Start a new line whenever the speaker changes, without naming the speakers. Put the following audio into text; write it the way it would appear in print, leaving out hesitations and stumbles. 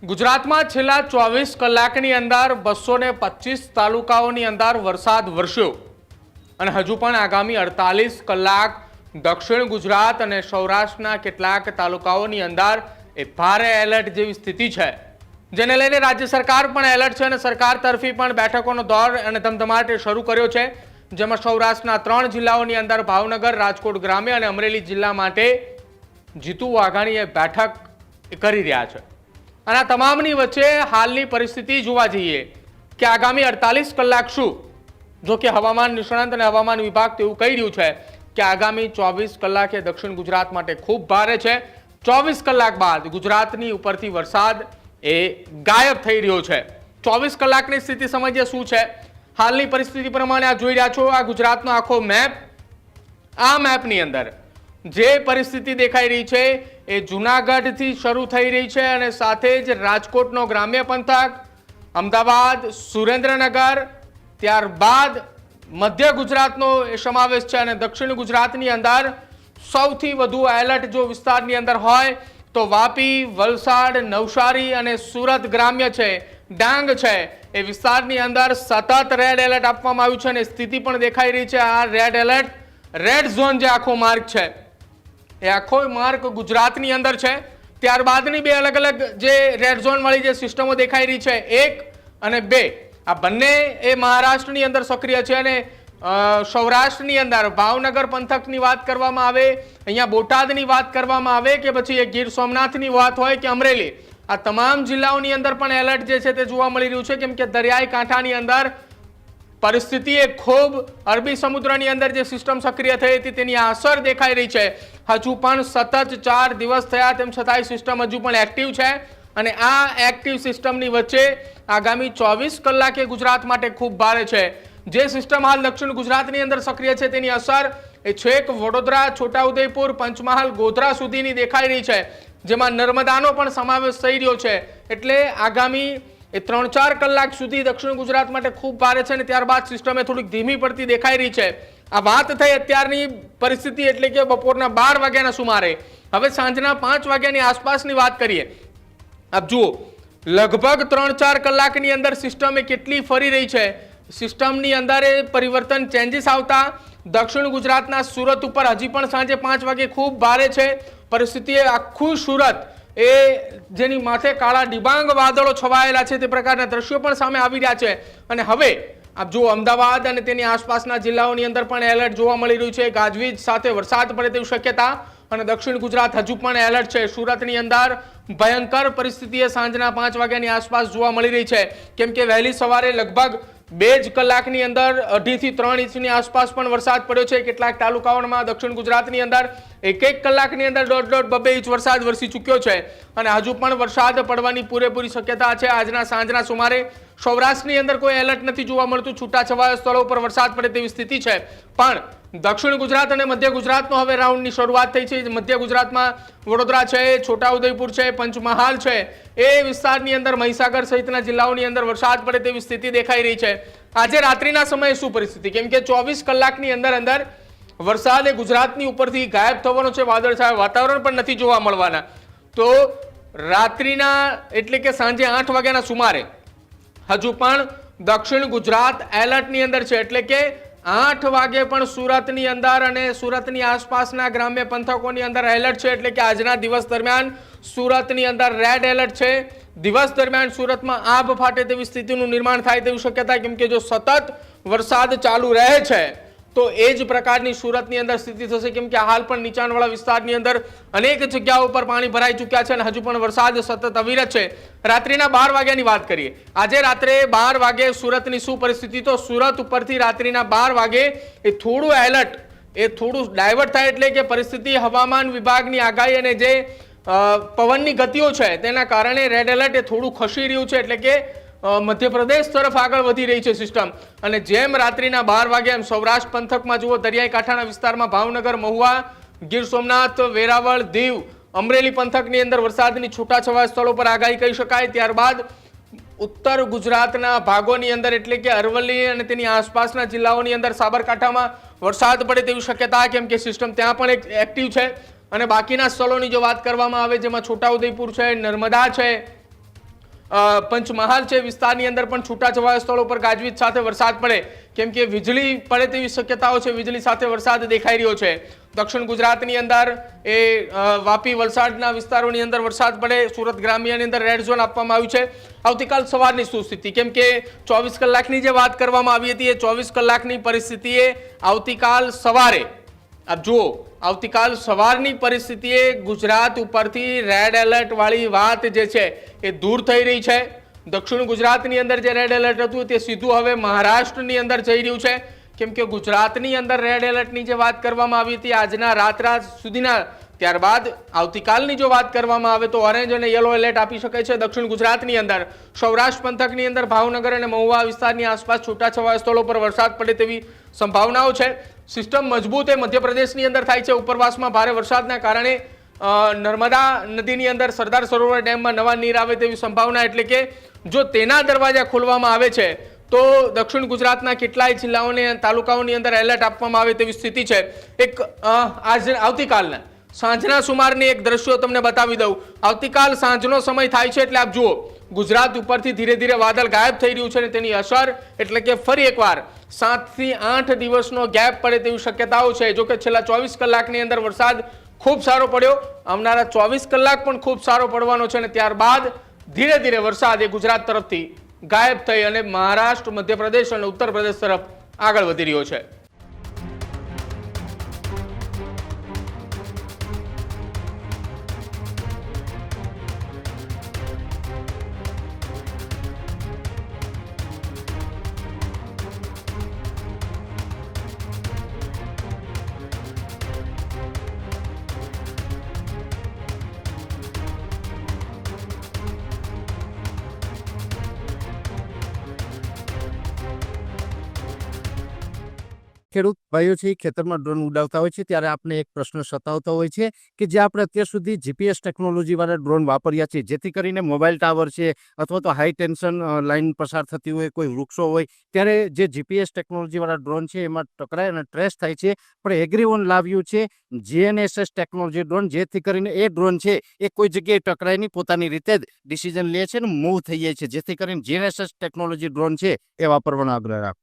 ગુજરાતમાં છેલ્લા 24 કલાકની અંદર 225 તાલુકાઓની અંદર વરસાદ વરસ્યો અને હજુ પણ આગામી 48 કલાક દક્ષિણ ગુજરાત અને સૌરાષ્ટ્રના કેટલાક તાલુકાઓની અંદર ભારે એલર્ટ જેવી સ્થિતિ છે, જેને લઈને રાજ્ય સરકાર પણ એલર્ટ છે અને સરકાર તરફી પણ બેઠકોનો દોર અને ધમધમાટ શરૂ કર્યો છે, જેમાં સૌરાષ્ટ્રના 3 જિલ્લાઓની અંદર ભાવનગર, રાજકોટ ગ્રામ્ય અને અમરેલી જિલ્લા માટે જીતુ વાઘાણીએ બેઠક કરી રહ્યા છે। અને આ તમામની વચ્ચે હાલની પરિસ્થિતિ જોવા જઈએ કે આગામી 48 કલાક શું, જો કે હવામાન નિષ્ણાંત અને હવામાન વિભાગ તેવું કહી રહ્યું છે કે આગામી 24 કલાક એ દક્ષિણ ગુજરાત માટે ખૂબ ભારે છે। 24 કલાક બાદ ગુજરાતની ઉપરથી વરસાદ એ ગાયબ થઈ રહ્યો છે। 24 કલાકની સ્થિતિ સમજીએ શું છે। હાલની પરિસ્થિતિ પ્રમાણે આ જોઈ રહ્યા છો, આ ગુજરાતનો આખો મેપ। આ મેપની અંદર જે પરિસ્થિતિ દેખાઈ રહી છે એ જૂનાગઢથી શરૂ થઈ રહી છે અને સાથે જ રાજકોટનો ગ્રામ્ય પંથક, અમદાવાદ, સુરેન્દ્રનગર, ત્યારબાદ મધ્ય ગુજરાતનો સમાવેશ છે અને દક્ષિણ ગુજરાતની અંદર સૌથી વધુ એલર્ટ જો વિસ્તારની અંદર હોય તો વાપી, વલસાડ, નવસારી અને સુરત ગ્રામ્ય છે, ડાંગ છે, એ વિસ્તારની અંદર સતત રેડ એલર્ટ આપવામાં આવ્યું છે અને સ્થિતિ પણ દેખાઈ રહી છે। આ રેડ એલર્ટ, રેડ ઝોન જે આખો માર્ગ છે એ આખો માર્ગ ગુજરાતની અંદર છે। ત્યારબાદની બે અલગ અલગ જે રેડ ઝોન વાળી જે સિસ્ટમો દેખાઈ રહી છે 1 અને 2, આ બંને એ મહારાષ્ટ્રની અંદર સક્રિય છે અને સૌરાષ્ટ્રની અંદર ભાવનગર પંથકની વાત કરવામાં આવે, અહીંયા બોટાદની વાત કરવામાં આવે કે પછી એ ગીર સોમનાથની વાત હોય કે અમરેલી, આ તમામ જિલ્લાઓની અંદર પણ એલર્ટ જે છે તે જોવા મળી રહ્યું છે, કેમ કે દરિયાઈ કાંઠાની અંદર પરિસ્થિતિ એ ખૂબ અરબી સમુદ્રની અંદર જે સિસ્ટમ સક્રિય થઈ હતી તેની અસર દેખાઈ રહી છે। હજુ પણ સતત 4 દિવસ થયા તેમ છતાંય સિસ્ટમ હજુ પણ એક્ટિવ છે અને આ એક્ટિવ સિસ્ટમની વચ્ચે આગામી 24 કલાકે ગુજરાત માટે ખૂબ ભારે છે। જે સિસ્ટમ હાલ દક્ષિણ ગુજરાતની અંદર સક્રિય છે તેની અસર એ છેક વડોદરા, છોટાઉદેપુર, પંચમહાલ, ગોધરા સુધીની દેખાઈ રહી છે, જેમાં નર્મદાનો પણ સમાવેશ થઈ રહ્યો છે। એટલે આગામી 3-4 કલાક સુધી દક્ષિણ ગુજરાત માટે ખૂબ ભારે છે અને ત્યારબાદ સિસ્ટમ એ થોડીક ધીમી પડતી દેખાઈ રહી છે। આ વાત થઈ અત્યારની પરિસ્થિતિ એટલે કે બપોરના 12 વાગ્યાના સુમારે। હવે સાંજના 5 વાગ્યાની આસપાસની વાત કરીએ। આપ જુઓ, લગભગ 3-4 કલાકની અંદર સિસ્ટમ એ કેટલી ફરી રહી છે। સિસ્ટમની અંદર એ પરિવર્તન, ચેન્જીસ આવતા દક્ષિણ ગુજરાતના સુરત ઉપર હજી પણ સાંજે 5 વાગે ખૂબ ભારે છે પરિસ્થિતિ। આખું સુરત એ જેની માથે કાળા ડિબાંગ વાદળો છવાયેલા છે તે પ્રકારના દ્રશ્યો પણ સામે આવી રહ્યા છે। અને હવે આપ જુઓ, અમદાવાદ અને તેની આસપાસના જિલ્લાઓની અંદર પણ એલર્ટ જોવા મળી રહ્યું છે, ગાજવીજ સાથે વરસાદ પડે તેવી શક્યતા અને દક્ષિણ ગુજરાત હજુ પણ એલર્ટ છે। સુરતની અંદર ભયંકર પરિસ્થિતિ સાંજના 5 વાગ્યાની આસપાસ જોવા મળી રહી છે, કેમ કે વહેલી સવારે લગભગ 2 જ કલાકની અંદર 2.5 થી 3 ઇંચની આસપાસ પણ વરસાદ પડ્યો છે। કેટલાક તાલુકાઓમાં દક્ષિણ ગુજરાતની અંદર 1-1 કલાકની અંદર 1.5-2 ઇંચ વરસાદ વરસી ચૂક્યો છે અને હજુ પણ વરસાદ પડવાની પૂરેપૂરી શક્યતા છે। આજના સાંજના સુમારે સૌરાષ્ટ્રની અંદર કોઈ એલર્ટ નથી જોવા મળતું, છૂટાછવાયા સ્થળો પર વરસાદ પડે તેવી સ્થિતિ છે, પણ દક્ષિણ ગુજરાત અને મધ્ય ગુજરાતનો હવે રાઉન્ડની શરૂઆત થઈ છે। મધ્ય ગુજરાતમાં વડોદરા છે, છોટાઉદેપુર છે, પંચમહાલ છે, એ વિસ્તારની અંદર મહીસાગર સહિતના જિલ્લાઓની અંદર વરસાદ પડે તેવી સ્થિતિ દેખાઈ રહી છે। આજે રાત્રિના સમયે શું પરિસ્થિતિ, કેમ કે 24 કલાકની અંદર વરસાદ એ ગુજરાતની ઉપરથી ગાયબ થવાનો છે, વાદળછાયા વાતાવરણ પણ નથી જોવા મળવાના। તો રાત્રિના એટલે કે સાંજે 8 વાગ્યાના સુમારે હજુ પણ દક્ષિણ ગુજરાત એલર્ટની અંદર છે, એટલે કે 8 વાગે પણ સુરતની અંદર અને સુરતની આસપાસના ગ્રામ્ય પંથકોની અંદર એલર્ટ છે, એટલે કે આજના દિવસ દરમિયાન સુરતની અંદર રેડ એલર્ટ છે। દિવસ દરમિયાન સુરતમાં આભ ફાટે તેવી સ્થિતિનું નિર્માણ થાય તેવી શક્યતા, કેમ કે જો સતત વરસાદ ચાલુ રહે છે તો એ જ પ્રકારની સુરતની અંદર સ્થિતિ થશે, કેમ કે હાલ પણ નીચાણવાળા વિસ્તારની અંદર અનેક જગ્યાઓ પર પાણી ભરાઈ ચૂક્યા છે અને હજુ પણ વરસાદ સતત અવિરત છે। રાત્રિના 12 વાગ્યાની વાત કરીએ। આજે રાત્રે 12 વાગે સુરતની શું પરિસ્થિતિ, તો સુરત ઉપરથી રાત્રિના 12 વાગે એ થોડું એલર્ટ એ થોડું ડાયવર્ટ થાય, એટલે કે પરિસ્થિતિ હવામાન વિભાગની આગાહી અને જે પવનની ગતિઓ છે તેના કારણે રેડ એલર્ટ એ થોડું ખસી રહ્યું છે, એટલે કે મધ્યપ્રદેશ તરફ આગળ વધી રહી છે સિસ્ટમ। અને જેમ રાત્રિના 12 વાગે એમ સૌરાષ્ટ્ર પંથકમાં જુઓ, દરિયાઈ કાંઠાના વિસ્તારમાં ભાવનગર, મહુવા, ગીર સોમનાથ, વેરાવળ, દીવ, અમરેલી પંથકની અંદર વરસાદની છૂટાછવાયા સ્થળો પર આગાહી કહી શકાય। ત્યારબાદ ઉત્તર ગુજરાતના ભાગોની અંદર એટલે કે અરવલ્લી અને તેની આસપાસના જિલ્લાઓની અંદર સાબરકાંઠામાં વરસાદ પડે તેવી શક્યતા, કેમ કે સિસ્ટમ ત્યાં પણ એક્ટિવ છે। અને બાકીના સ્થળોની જો વાત કરવામાં આવે, જેમાં છોટાઉદેપુર છે, નર્મદા છે, પંચમહાલ છે વિસ્તારની અંદર પણ છૂટાછવાયા સ્થળો પર ગાજવીજ સાથે વરસાદ પડે, કેમ કે વીજળી પડે તેવી શક્યતાઓ છે, વીજળી સાથે વરસાદ દેખાઈ રહ્યો છે. દક્ષિણ ગુજરાતની અંદર એ વાપી વલસાડના વિસ્તારોની અંદર વરસાદ પડે, સુરત ગ્રામ્યની અંદર રેડ ઝોન આપવામાં આવ્યું છે. આવતીકાલ સવારની શું સ્થિતિ, કેમ કે 24 કલાકની જે વાત કરવામાં આવી હતી એ 24 કલાકની પરિસ્થિતિએ આવતીકાલ સવારે આપ જુઓ, આવતીકાલ સવારની પરિસ્થિતિએ ગુજરાત ઉપરથી રેડ એલર્ટ વાળી વાત જે છે એ દૂર થઈ રહી છે. દક્ષિણ ગુજરાતની અંદર જે રેડ એલર્ટ હતું તે સીધું હવે મહારાષ્ટ્રની અંદર જઈ રહ્યું છે, કેમ કે ગુજરાતની અંદર રેડ એલર્ટની જે વાત કરવામાં આવી હતી આજના રાત સુધીના, ત્યારબાદ આવતીકાલની જો વાત કરવામાં આવે તો ઓરેન્જ અને યલો એલર્ટ આપી શકાય છે દક્ષિણ ગુજરાતની અંદર. સૌરાષ્ટ્ર પંથકની અંદર ભાવનગર અને મહુવા વિસ્તારની આસપાસ છૂટાછવાયા સ્થળો પર વરસાદ પડે તેવી સંભાવનાઓ છે. સિસ્ટમ મજબૂત એ મધ્યપ્રદેશની અંદર થાય છે. ઉપરવાસમાં ભારે વરસાદના કારણે નર્મદા નદીની અંદર સરદાર સરોવર ડેમમાં નવા નીર આવે તેવી સંભાવના, એટલે કે જો તેના દરવાજા ખોલવામાં આવે છે તો દક્ષિણ ગુજરાતના કેટલાય જિલ્લાઓને તાલુકાઓની અંદર એલર્ટ આપવામાં આવે તેવી સ્થિતિ છે. એક આવતીકાલના સાંજના સુમારની એક દ્રશ્યો તમને બતાવી દઉં. આવતીકાલ સાંજનો સમય થાય છે એટલે આપ જુઓ ગુજરાત ઉપરથી ધીરે ધીરે વાદળ ગાયબ થઈ રહ્યું છે અને તેની અસર એટલે કે ફરી એકવાર 7 થી 8 દિવસનો ગેપ પડે તેવી શક્યતાઓ છે. જો કે છેલ્લા 24 કલાકની અંદર વરસાદ ખૂબ સારો પડ્યો, આવનારા 24 કલાક પણ ખૂબ સારો પડવાનો છે અને ત્યારબાદ ધીરે ધીરે વરસાદ એ ગુજરાત તરફથી ગાયબ થઈ અને મહારાષ્ટ્ર, મધ્યપ્રદેશ અને ઉત્તર પ્રદેશ તરફ આગળ વધી રહ્યો છે.
ખેડૂત ભાઈઓ છે ખેતરમાં ડ્રોન ઉડાવતા હોય છે ત્યારે આપણે એક પ્રશ્ન સતાવતો હોય છે કે જે આપણે અત્યાર સુધી જીપીએસ ટેકનોલોજી વાળા ડ્રોન વાપર્યા છે, જેથી કરીને મોબાઈલ ટાવર છે અથવા તો હાઈ ટેન્શન લાઈન પસાર થતી હોય, કોઈ વૃક્ષો હોય, ત્યારે જે જીપીએસ ટેકનોલોજી વાળા ડ્રોન છે એમાં ટકરાય અને ટ્રેસ થાય છે. પણ એગ્રીવન લાવ્યું છે જીએનએસએસ ટેકનોલોજી ડ્રોન, જેથી કરીને એ ડ્રોન છે એ કોઈ જગ્યાએ ટકરાય નહીં, પોતાની રીતે જ ડિસિઝન લે છે અને મૂવ થઈ જાય છે, જેથી કરીને જીએનએસએસ ટેકનોલોજી ડ્રોન છે એ વાપરવાનો આગ્રહ રાખો.